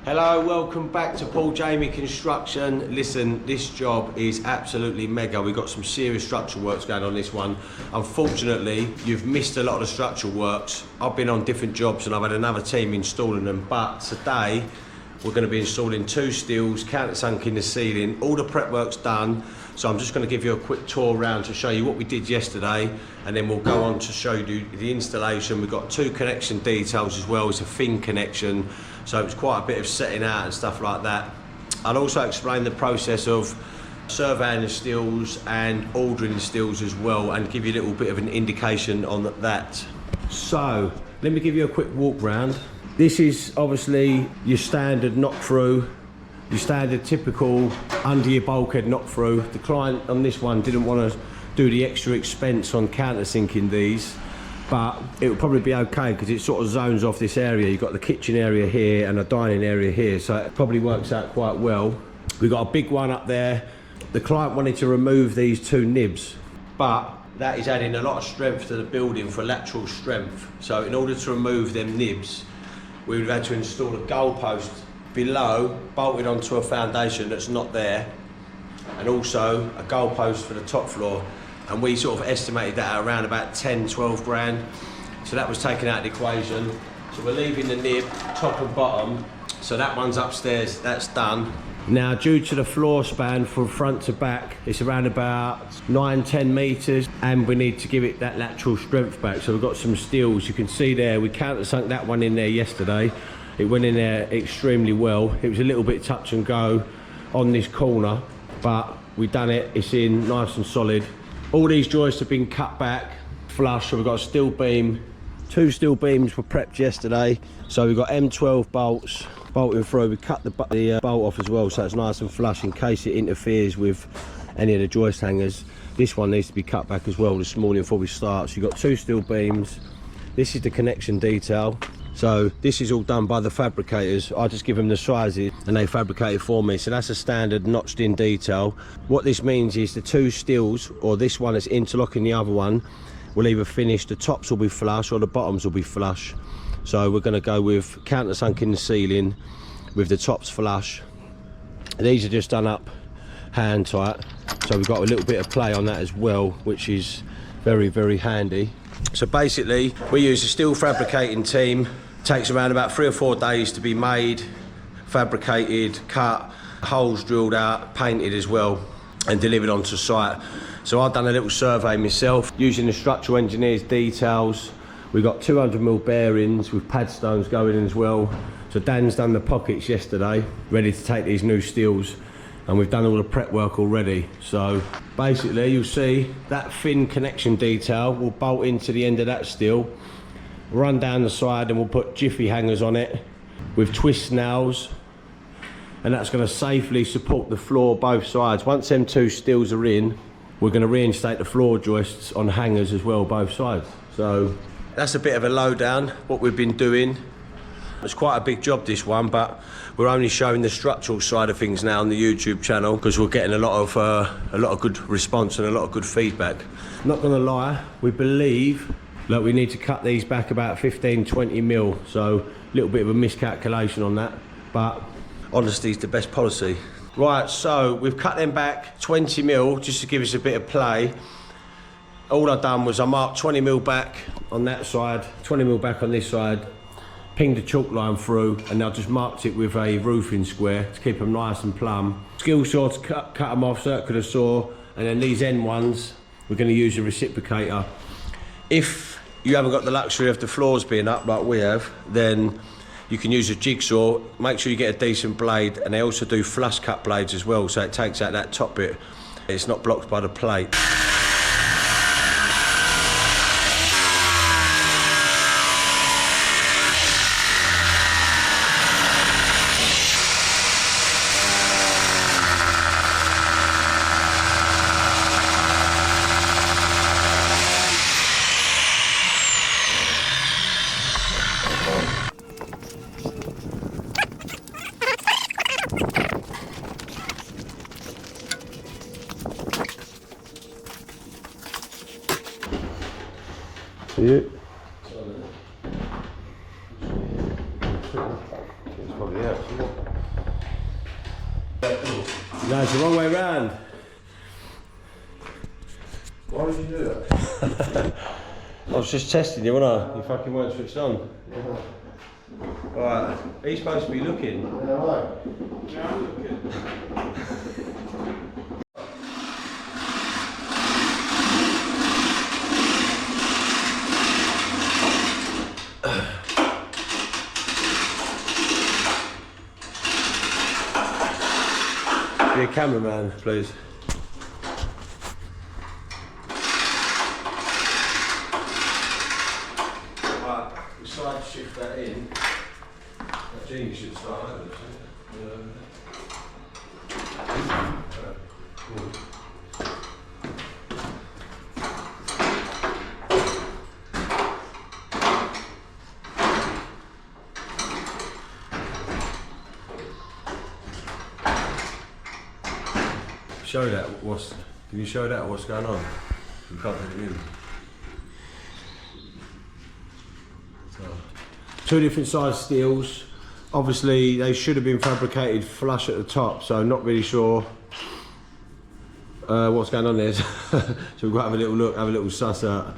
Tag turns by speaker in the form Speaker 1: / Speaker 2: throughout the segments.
Speaker 1: Hello, welcome back to Paul Jamie Construction. Listen, this job is absolutely mega. We've got some serious structural works going on this one. Unfortunately, you've missed a lot of the structural works. I've been on different jobs and I've had another team installing them, but today we're going to be installing 2 steels, countersunk in the ceiling. All the prep work's done, so I'm just going to give you a quick tour around to show you what we did yesterday, and then we'll go on to show you the installation. We've got 2 connection details as well. It's a thin connection, so it's quite a bit of setting out and stuff like that. I'll also explain the process of surveying the steels and ordering the steels as well, and give you a little bit of an indication on that. So let me give you a quick walk round. This is obviously your standard knock through, your standard typical under your bulkhead knock through. The client on this one didn't want to do the extra expense on countersinking these, but it would probably be okay because it sort of zones off this area. You've got the kitchen area here and a dining area here, so it probably works out quite well. We've got a big one up there. The client wanted to remove these 2 nibs, but that is adding a lot of strength to the building for lateral strength. So in order to remove them nibs, we would have had to install a goalpost below, bolted onto a foundation that's not there, and also a goalpost for the top floor. And we sort of estimated that at around about 10-12 grand. So that was taken out of the equation. So we're leaving the nib, top and bottom. So that one's upstairs, that's done. Now, due to the floor span from front to back, it's around about 9-10 meters, and we need to give it that lateral strength back. So we've got some steels. You can see there, we countersunk that one in there yesterday. It went in there extremely well. It was a little bit touch and go on this corner, but we done it. It's in nice and solid. All these joists have been cut back flush. So we've got a steel beam. 2 steel beams were prepped yesterday. So we've got M12 bolts bolting through. We cut the bolt off as well, so it's nice and flush in case it interferes with any of the joist hangers. This one needs to be cut back as well this morning before we start. So you've got 2 steel beams. This is the connection detail. So this is all done by the fabricators. I just give them the sizes and they fabricate it for me. So that's a standard notched in detail. What this means is the 2 steels, or this one is interlocking the other one, will either finish, the tops will be flush or the bottoms will be flush. So we're going to go with countersunk in the ceiling with the tops flush. These are just done up hand tight, so we've got a little bit of play on that as well, which is very, very handy. So basically we use a steel fabricating team. It takes around about 3 or 4 days to be made, fabricated, cut, holes drilled out, painted as well, and delivered onto site. So I've done a little survey myself using the structural engineer's details. We've got 200mm bearings with pad stones going in as well. So Dan's done the pockets yesterday, ready to take these new steels, and we've done all the prep work already. So basically you'll see that thin connection detail will bolt into the end of that steel, run down the side, and we'll put jiffy hangers on it with twist nails, and that's going to safely support the floor both sides. Once them 2 steels are in, we're going to reinstate the floor joists on hangers as well both sides. So that's a bit of a lowdown what we've been doing. It's quite a big job, this one, but we're only showing the structural side of things now on the YouTube channel because we're getting a lot of good response and a lot of good feedback. Not gonna lie, we believe that we need to cut these back about 15-20 mil, so a little bit of a miscalculation on that, but honesty is the best policy. Right, so we've cut them back 20 mil just to give us a bit of play. All I've done was I marked 20 mil back on that side, 20 mil back on this side, pinged a chalk line through, and I just marked it with a roofing square to keep them nice and plumb. Skill saw to cut them off, circular saw, and then these end ones, we're going to use a reciprocator. If you haven't got the luxury of the floors being up like we have, then you can use a jigsaw. Make sure you get a decent blade, and they also do flush cut blades as well, so it takes out that top bit. It's not blocked by the plate. See it? It's probably out. No, it's the wrong way round.
Speaker 2: Why would you do that?
Speaker 1: I was just testing you, wasn't I? You fucking weren't switched on. Alright, he's supposed to be looking.
Speaker 2: Yeah, right.
Speaker 1: Yeah, I'm looking. Be a cameraman, please. Right, we side shift that in. That genie should start over, Show that what's. Can you show that what's going on? You can't put it in. So, two different size steels. Obviously, they should have been fabricated flush at the top, so I'm not really sure what's going on there. So we've got to have a little look, have a little suss out.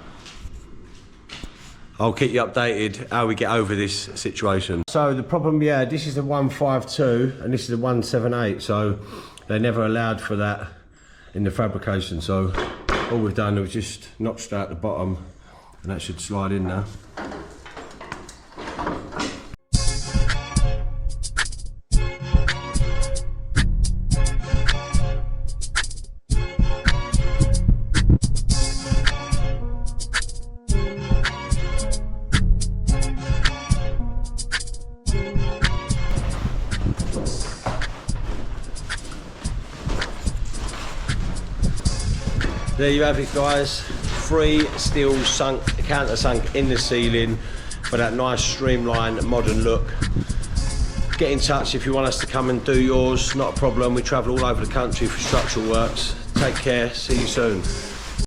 Speaker 1: I'll keep you updated how we get over this situation. So the problem, yeah, this is the 152 and this is the 178. So they never allowed for that in the fabrication. So all we've done is just notched out the bottom and that should slide in now. There you have it, guys. 3 steel sunk, countersunk in the ceiling for that nice streamlined modern look. Get in touch if you want us to come and do yours, not a problem. We travel all over the country for structural works. Take care, see you soon.